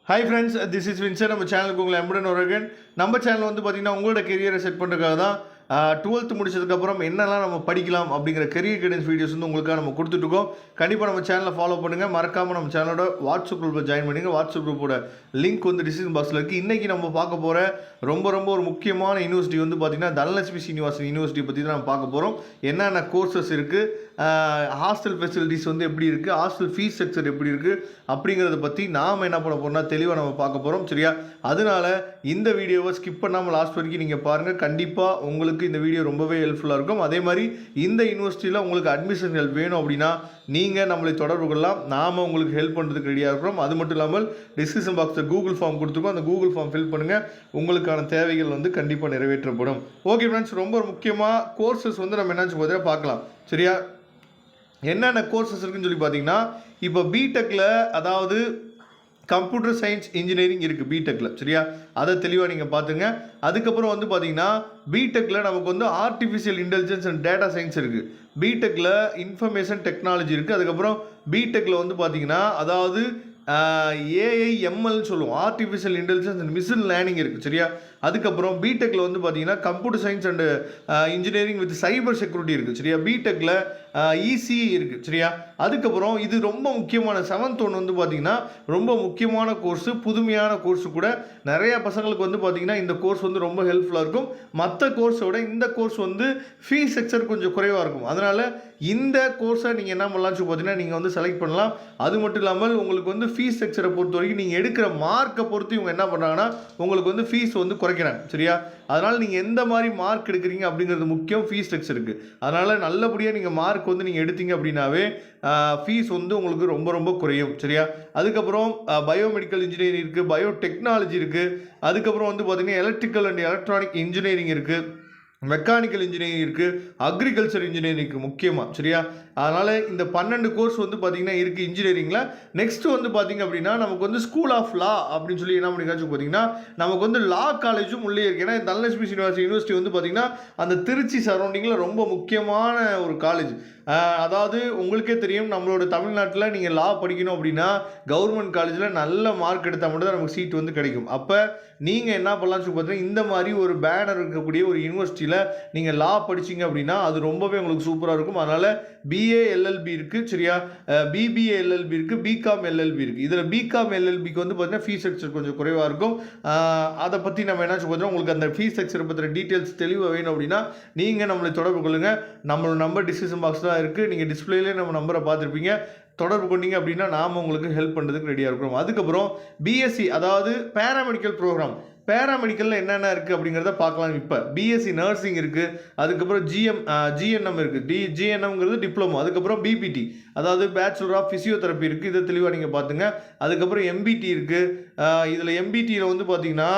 Hi friends, this is Windsor. நம்ம சேனலுக்கு உங்களை எம்புடன் வரகன். நம்ம சேனல் வந்து பார்த்தீங்கன்னா உங்களோட கெரியரை செட் பண்ணுறதுக்காக தான் 12th முடிச்சதுக்கப்புறம் என்னெல்லாம் நம்ம படிக்கலாம் அப்படிங்கிற கெரியர் கைடன்ஸ் வீடியோஸ் வந்து உங்களுக்காக நம்ம கொடுத்துட்ருக்கோம். கண்டிப்பாக நம்ம சேனலை ஃபாலோ பண்ணுங்கள். மறக்காமல் நம்ம சேனலோட வாட்ஸ்அப் குரூப்பில் ஜாயின் பண்ணுங்கள். வாட்ஸ்அப் குரூப்போட லிங்க் வந்து டிஸ்கிரிப்ஷன் பாக்ஸில் இருக்குது. இன்றைக்கி நம்ம பார்க்க போகிற ரொம்ப ஒரு முக்கியமான யூனிவர்சிட்டி வந்து பார்த்திங்கன்னா தனலட்சுமி ஸ்ரீனிவாசன் யூனிவர்சிட்டி பற்றி தான் நம்ம பார்க்க போகிறோம். என்னென்ன கோர்சஸ் இருக்குது, ஹாஸ்டல் ஃபெசிலிட்டிஸ் வந்து எப்படி இருக்குது, ஹாஸ்டல் ஃபீஸ் ஸ்ட்ரக்சர் எப்படி இருக்குது அப்படிங்கிறத பற்றி நாம் என்ன பண்ண போகிறோம்னா தெளிவாக நம்ம பார்க்க போகிறோம். சரியா? அதனால் இந்த வீடியோவை ஸ்கிப் பண்ணாமல் லாஸ்ட் வரைக்கும் நீங்கள் பாருங்கள். கண்டிப்பாக உங்களுக்கு இந்த வீடியோ ரொம்பவே ஹெல்ப்ஃபுல்லாக இருக்கும். அதே மாதிரி இந்த யூனிவர்சிட்டியில் உங்களுக்கு அட்மிஷன் ஹெல்ப் வேணும் அப்படின்னா நீங்கள் நம்மளை தொடர்பு கொள்ளலாம். நாம் உங்களுக்கு ஹெல்ப் பண்ணுறதுக்கு ரெடியாக இருக்கிறோம். அது மட்டும் இல்லாமல் டிஸ்கிரிப்ஷன் பாக்ஸில் கூகுள் ஃபார்ம் கொடுத்துருக்கோம். அந்த கூகுள் ஃபார்ம் ஃபில் பண்ணுங்கள். உங்களுக்கான தேவைகள் வந்து கண்டிப்பாக நிறைவேற்றப்படும். ஓகே ஃப்ரெண்ட்ஸ், ரொம்ப முக்கியமாக கோர்சஸ் வந்து நம்ம என்னாச்சு போதே பார்க்கலாம். சரியா? என்னென்ன கோர்சஸ் இருக்குன்னு சொல்லி பார்த்தீங்கன்னா, இப்போ பிடெக்கில் அதாவது கம்ப்யூட்டர் சயின்ஸ் இன்ஜினியரிங் இருக்குது பிடெக்கில். சரியா? அதை தெளிவாக நீங்கள் பார்த்துங்க. அதுக்கப்புறம் வந்து பார்த்தீங்கன்னா பிடெக்கில் நமக்கு வந்து artificial intelligence and data science இருக்குது. பிடெக்கில் இன்ஃபர்மேஷன் டெக்னாலஜி இருக்குது. அதுக்கப்புறம் பிடெக்கில் வந்து பார்த்தீங்கன்னா அதாவது ஏஐஎம்எல்னு சொல்லுவோம், artificial intelligence and machine learning இருக்குது. சரியா? அதுக்கப்புறம் பிடெக்கில் வந்து பார்த்தீங்கன்னா computer science and engineering with cyber security இருக்குது. சரியா? பிடெக்கில் இசிஇ இருக்குது. சரியா? அதுக்கப்புறம் இது ரொம்ப முக்கியமான 7th ஒன் வந்து பார்த்தீங்கன்னா ரொம்ப முக்கியமான கோர்ஸு, புதுமையான கோர்ஸு கூட. நிறையா பசங்களுக்கு வந்து பார்த்தீங்கன்னா இந்த கோர்ஸ் வந்து ரொம்ப ஹெல்ப்ஃபுல்லாக இருக்கும். மற்ற கோர்ஸை விட இந்த கோர்ஸ் வந்து ஃபீஸ் ஸ்ட்ரக்சர் கொஞ்சம் குறைவாக இருக்கும். அதனால் இந்த கோர்ஸை நீங்கள் என்ன பண்ணலாம்னு சொல்லி பார்த்தீங்கன்னா நீங்கள் வந்து செலக்ட் பண்ணலாம். அது மட்டும் இல்லாமல் உங்களுக்கு வந்து ஃபீஸ் ஸ்ட்ரக்சரை பொறுத்த வரைக்கும் நீங்கள் எடுக்கிற மார்க்கை பொறுத்து இவங்க என்ன பண்ணுறாங்கன்னா உங்களுக்கு வந்து ஃபீஸ் வந்து குறைக்கிறாங்க. சரியா? அதனால் நீங்கள் எந்த மாதிரி மார்க் எடுக்கிறீங்க அப்படிங்கிறது முக்கியம். ஃபீஸ் ஸ்ட்ரக்சருக்கு அதனால் நல்லபடியாக நீங்கள் மார்க் வந்து நீங்கள் எடுத்தீங்க அப்படின்னாவே ஃபீஸ் வந்து உங்களுக்கு ரொம்ப குறையும். சரியா? அதுக்கப்புறம் பயோமெடிக்கல் இன்ஜினியரிங் இருக்குது, பயோடெக்னாலஜி இருக்குது. அதுக்கப்புறம் வந்து பார்த்திங்கன்னா எலக்ட்ரிக்கல் அண்ட் எலக்ட்ரானிக் இன்ஜினியரிங் இருக்குது, மெக்கானிக்கல் இன்ஜினியரிங் இருக்குது, அக்ரிகல்ச்சர் இன்ஜினியரிங் இருக்குது முக்கியமாக. சரியா? அதனால் இந்த 12 கோர்ஸ் வந்து பார்த்திங்கன்னா இருக்குது இன்ஜினியரிங்கில். நெக்ஸ்ட்டு வந்து பார்த்திங்க அப்படின்னா நமக்கு வந்து ஸ்கூல் ஆஃப் லா அப்படின்னு சொல்லி என்ன பண்ணிக்காச்சும் பார்த்தீங்கன்னா நமக்கு வந்து லா காலேஜும் உள்ளே இருக்குது. ஏன்னா தனலட்சுமி ஸ்ரீனிவாசன் யூனிவர்சிட்டி வந்து பார்த்திங்கன்னா அந்த திருச்சி சரௌண்டிங்கில் ரொம்ப முக்கியமான ஒரு காலேஜ். அதாவது உங்களுக்கே தெரியும், நம்மளோட தமிழ்நாட்டில் நீங்கள் லா படிக்கணும் அப்படின்னா கவர்மெண்ட் காலேஜில் நல்ல மார்க் எடுத்தால் மட்டும் தான் நமக்கு சீட் வந்து கிடைக்கும். அப்போ நீங்கள் என்ன பண்ணலாம்னு சொல்லி பார்த்தீங்கன்னா இந்த மாதிரி ஒரு பேனர் இருக்கக்கூடிய ஒரு யூனிவர்சிட்டியில் நீங்கள் லா படிச்சிங்க அப்படின்னா அது ரொம்பவே உங்களுக்கு சூப்பராக இருக்கும். அதனால் பிஏ எல்எல்பி இருக்குது. சரியா? பிபிஏ எல்எல்பி இருக்குது, பிகாம் எல்எல்பி இருக்குது. இதில் பிகாம் எல்எல்பிக்கு வந்து பார்த்தீங்கன்னா ஃபீஸ் ஸ்ட்ரக்சர் கொஞ்சம் குறைவாக இருக்கும். அதை பற்றி நம்ம என்ன சொல்லுவோம், உங்களுக்கு அந்த ஃபீஸ் ஸ்ட்ரக்சரை பற்றின டீட்டெயில்ஸ் தெளிவாக வேணும் அப்படின்னா நீங்கள் நம்மளை தொடர்பு கொள்ளுங்கள். நம்மளோட நம்பர் டிஸ்கிரிப்ஷன் பாக்ஸ் தான் இருக்குது. நீங்கள் டிஸ்பிளேலேயே நம்ம நம்பரை பார்த்துருப்பீங்க. தொடர்பு கொண்டீங்க அப்படின்னா நாம் உங்களுக்கு ஹெல்ப் பண்ணுறதுக்கு ரெடியாக இருக்கிறோம். அதுக்கப்புறம் பிஎஸ்சி அதாவது பேராமெடிக்கல் ப்ரோக்ராம். பேராமெடிக்கலில் என்னென்ன இருக்குது அப்படிங்கிறத பார்க்கலாம். இப்போ பிஎஸ்சி நர்சிங் இருக்குது, அதுக்கப்புறம் ஜிஎன்எம் இருக்குது. ஜிஎன்எம்ங்கிறது டிப்ளமோ. அதுக்கப்புறம் பிபிடி அதாவது பேச்சுலர் ஆஃப் ஃபிசியோதெரப்பி இருக்குது. இதை தெளிவாக நீங்கள் பார்த்துங்க. அதுக்கப்புறம் எம்பிடி இருக்குது. இதில் எம்பிடியில் வந்து பார்த்திங்கன்னா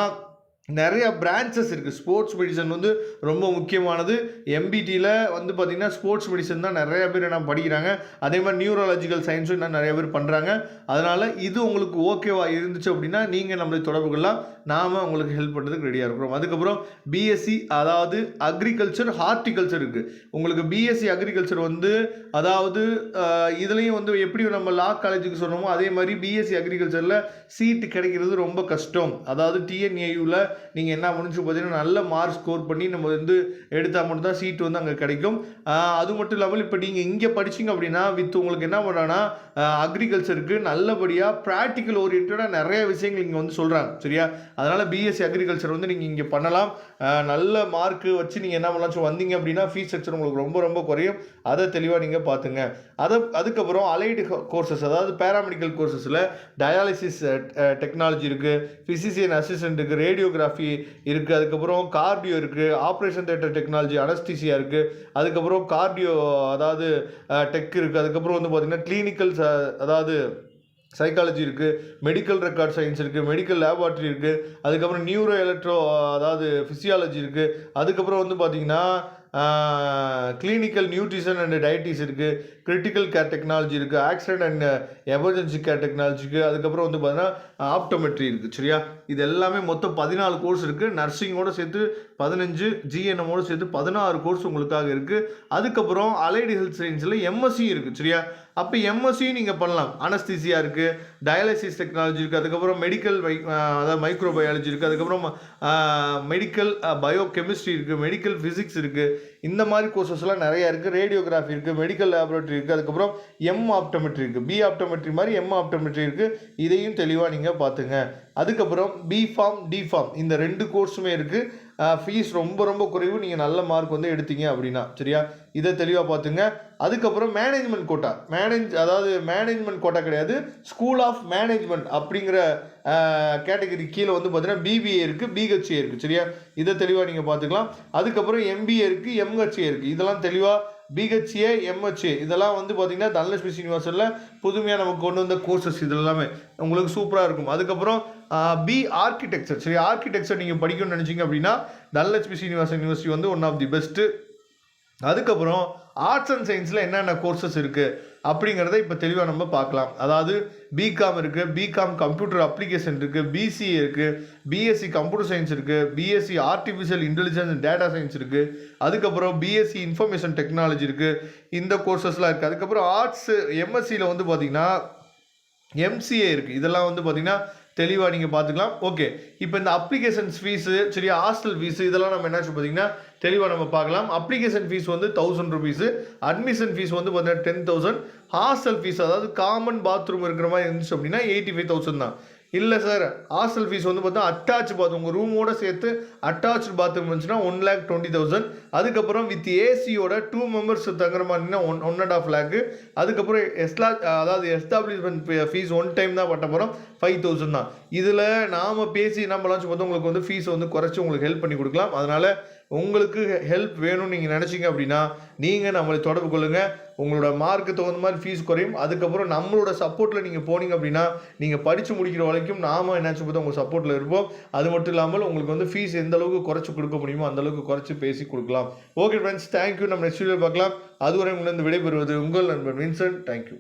நிறையா பிரான்ச்சஸ் இருக்குது. ஸ்போர்ட்ஸ் மெடிசன் வந்து ரொம்ப முக்கியமானது. எம்பிடியில் வந்து பார்த்திங்கன்னா ஸ்போர்ட்ஸ் மெடிசன் தான் நிறையா பேர் என்ன படிக்கிறாங்க. அதே மாதிரி நியூரலாஜிக்கல் சயின்ஸும் இன்னும் நிறைய பேர் பண்ணுறாங்க. அதனால் இது உங்களுக்கு ஓகேவாக இருந்துச்சு அப்படின்னா நீங்கள் நம்மளை தொடர்பு கொள்ளலாம். நாம் உங்களுக்கு ஹெல்ப் பண்ணுறதுக்கு ரெடியாக இருக்கிறோம். அதுக்கப்புறம் பிஎஸ்சி அதாவது அக்ரிகல்ச்சர் ஹார்டிகல்ச்சர் இருக்குது. உங்களுக்கு பிஎஸ்சி அக்ரிகல்ச்சர் வந்து அதாவது இதுலேயும் வந்து எப்படி நம்ம லா காலேஜுக்கு சொன்னோமோ அதே மாதிரி பிஎஸ்சி அக்ரிகல்ச்சரில் சீட்டு கிடைக்கிறது ரொம்ப கஷ்டம். அதாவது டிஎன்ஏயூவில் நீங்கள் என்ன முடிஞ்சு பார்த்தீங்கன்னா நல்ல மார்க் ஸ்கோர் பண்ணி நம்ம வந்து எடுத்தால் மட்டும்தான் சீட் வந்து அங்கே கிடைக்கும். அது மட்டும் இல்லாமல் இப்போ நீங்கள் இங்கே படிச்சிங்க அப்படின்னா வித் உங்களுக்கு என்ன பண்ணுறாங்கன்னா அக்ரிகல்ச்சருக்கு நல்லபடியாக ப்ராக்டிக்கல் ஓரியன்டாக நிறைய விஷயங்கள் இங்கே வந்து சொல்கிறாங்க. சரியா? அதனால் பிஎஸ்சி அக்ரிகல்ச்சர் வந்து நீங்கள் இங்கே பண்ணலாம். நல்ல மார்க்கு வச்சு நீங்கள் என்ன பண்ணலாம் வந்தீங்க அப்படின்னா ஃபீஸ் ஸ்ட்ரக்சர் உங்களுக்கு ரொம்ப குறையும். அதை தெளிவாக நீங்கள் பார்த்துங்க. அதுக்கப்புறம் அலைடு கோர்சஸ் அதாவது பேராமெடிக்கல் கோர்சஸில் டயாலிசிஸ் டெக்னாலஜி இருக்குது, ஃபிசிசியன் அசிஸ்டன்ட் இருக்குது, ரேடியோகிராஃபி இருக்குது, அதுக்கப்புறம் கார்டியோ இருக்குது, ஆப்ரேஷன் தியேட்டர் டெக்னாலஜி அனஸ்தீசியா இருக்குது, அதுக்கப்புறம் கார்டியோ அதாவது டெக் இருக்குது, அதுக்கப்புறம் வந்து பார்த்திங்கன்னா கிளினிக்கல் அதாவது சைக்காலஜி இருக்குது, மெடிக்கல் ரெக்கார்ட் சயின்ஸ் இருக்குது, மெடிக்கல் லேபார்ட்ரி இருக்குது, அதுக்கப்புறம் நியூரோ எலக்ட்ரோ அதாவது ஃபிசியாலஜி இருக்குது, அதுக்கப்புறம் வந்து பார்த்திங்கன்னா கிளினிக்கல் நியூட்ரிஷன் அண்ட் டயட்டிஸ் இருக்குது, கிரிட்டிக்கல் கேர் டெக்னாலஜி இருக்குது, ஆக்சிடென்ட் அண்ட் எமர்ஜென்சி கேர் டெக்னாலஜிக்கு, அதுக்கப்புறம் வந்து பார்த்தீங்கன்னா ஆப்டோமெட்ரி இருக்குது. சரியா, இது எல்லாமே மொத்தம் 14 கோர்ஸ் இருக்குது. நர்சிங்கோடு சேர்த்து 15, ஜிஎன்எம்மோடு சேர்த்து 16 கோர்ஸ் உங்களுக்காக இருக்குது. அதுக்கப்புறம் அலைடு ஹெல்த் சயின்ஸில் எம்எஸ்சி இருக்குது. சரியா, அப்போ எம்எஸ்சியும் நீங்கள் பண்ணலாம். அனஸ்தீசியா இருக்குது, டயாலிசிஸ் டெக்னாலஜி இருக்குது, அதுக்கப்புறம் மெடிக்கல் அதாவது மைக்ரோபயாலஜி இருக்குது, அதுக்கப்புறம் மெடிக்கல் பயோகெமிஸ்ட்ரி இருக்குது, மெடிக்கல் ஃபிசிக்ஸ் இருக்குது. இந்த மாதிரி கோர்சஸ்லாம் நிறையா இருக்குது. ரேடியோகிராஃபி இருக்குது, மெடிக்கல் லேபரேட்டரி இருக்குது, அதுக்கப்புறம் எம் ஆப்டோமெட்ரி இருக்குது. பி ஆப்டோமெட்ரி மாதிரி எம் ஆப்டோமெட்ரி இருக்குது. இதையும் தெளிவாக நீங்கள் பார்த்துங்க. அதுக்கப்புறம் பிஃபார்ம் டிஃபார்ம் இந்த 2 கோர்ஸுமே இருக்குது. ஃபீஸ் ரொம்ப ரொம்ப குறைவு, நீங்கள் நல்ல மார்க் வந்து எடுத்தீங்க அப்படின்னா. சரியா, இதை தெளிவாக பார்த்துங்க. அதுக்கப்புறம் மேனேஜ்மெண்ட் கோட்டா, அதாவது மேனேஜ்மெண்ட் கோட்டா கிடையாது, ஸ்கூல் ஆஃப் மேனேஜ்மெண்ட் அப்படிங்கிற கேட்டகரி கீழே வந்து பார்த்தீங்கன்னா பிபிஏ இருக்குது, பிஹெச்ஏ இருக்குது. சரியா, இதை தெளிவாக நீங்கள் பார்த்துக்கலாம். அதுக்கப்புறம் எம்பிஏ இருக்குது, எம்ஹெச்ஏ இருக்குது. இதெல்லாம் தெளிவாக பிஹெச்ஏ, எம்ஹெச்ஏ இதெல்லாம் வந்து பார்த்தீங்கன்னா தனலட்சுமி யூனிவர்சிட்டியில் புதுமையாக நமக்கு கொண்டு வந்த கோர்சஸ். இது எல்லாமே உங்களுக்கு சூப்பராக இருக்கும். அதுக்கப்புறம் பி ஆர்கிடெக்சர். சரி, ஆர்கிடெக்சர் நீங்கள் படிக்கணும்னு நினச்சிங்க அப்படின்னா தனலட்சுமி யூனிவர்சிட்டி வந்து ஒன் ஆஃப் தி பெஸ்ட்டு. அதுக்கப்புறம் ஆர்ட்ஸ் அண்ட் சயின்ஸில் என்னென்ன கோர்சஸ் இருக்குது அப்படிங்கிறத இப்போ தெளிவாக நம்ம பார்க்கலாம். அதாவது பிகாம் இருக்குது, பிகாம் கம்ப்யூட்டர் அப்ளிகேஷன் இருக்குது, பிசிஏ இருக்குது, பிஎஸ்சி கம்ப்யூட்டர் சயின்ஸ் இருக்குது, BSc artificial intelligence and data science இருக்குது, அதுக்கப்புறம் பிஎஸ்சி இன்ஃபர்மேஷன் டெக்னாலஜி இருக்குது. இந்த கோர்சஸ்லாம் இருக்குது. அதுக்கப்புறம் ஆர்ட்ஸ் எம்எஸ்சியில் வந்து பார்த்திங்கன்னா எம்சிஏ இருக்குது. இதெல்லாம் வந்து பார்த்திங்கன்னா தெளிவாக நீங்கள் பார்த்துக்கலாம். ஓகே, இப்போ இந்த அப்ளிகேஷன்ஸ் ஃபீஸு, சரி, ஹாஸ்டல் ஃபீஸு இதெல்லாம் நம்ம என்னாச்சு பார்த்தீங்கன்னா தெளிவாக நம்ம பார்க்கலாம். அப்ளிகேஷன் ஃபீஸ் வந்து 1000 ருபீஸு, அட்மிஷன் ஃபீஸ் வந்து பார்த்தீங்கன்னா 10,000, ஹாஸ்டல் ஃபீஸ் அதாவது காமன் பாத்ரூம் இருக்கிற மாதிரி இருந்துச்சு அப்படின்னா 85,000 தான். இல்லை சார், ஹாஸ்டல் ஃபீஸ் வந்து பார்த்தா அட்டாச் பாத்ரூம் உங்கள் ரூமோட சேர்த்து அட்டாச் பாத்ரூம் இருந்துச்சுன்னா 1,20,000. அதுக்கப்புறம் வித் ஏசியோட 2 மெம்பர்ஸ் தங்குற மாதிரினா 1.5 lakh. அதுக்கப்புறம் அதாவது எஸ்டாப்ளிஷ்மெண்ட் ஃபீஸ் ஒன் டைம் தான் பட்ட போகிறோம் 5,000 தான். இதில் நாம் பேசி என்ன பண்ணலாம்னு பார்த்தா உங்களுக்கு வந்து ஃபீஸ் வந்து குறைச்சி உங்களுக்கு ஹெல்ப் பண்ணி கொடுக்கலாம். அதனால் உங்களுக்கு ஹெல்ப் வேணும்னு நீங்கள் நினச்சிங்க அப்படின்னா நீங்கள் நம்மளை தொடர்பு கொள்ளுங்கள். உங்களோட மார்க்கு தகுந்த மாதிரி ஃபீஸ் குறையும். அதுக்கப்புறம் நம்மளோட சப்போர்ட்டில் நீங்கள் போனீங்க அப்படின்னா நீங்கள் படித்து முடிக்கிற வரைக்கும் நாம் என்னாச்சு பார்த்தா உங்கள் சப்போர்ட்டில் இருப்போம். அது மட்டும் இல்லாமல் உங்களுக்கு வந்து ஃபீஸ் எந்த அளவுக்கு குறைச்சி கொடுக்க முடியுமோ அந்த அளவுக்கு குறைச்சி பேசி கொடுக்கலாம். Okay friends, thank you. நம்ம நெக்ஸ்ட் வீடியோ பார்க்கலாம். அதுவரை உங்களிருந்து விடைபெறுவது உங்கள் நண்பன் வின்சென்ட். தேங்க்யூ.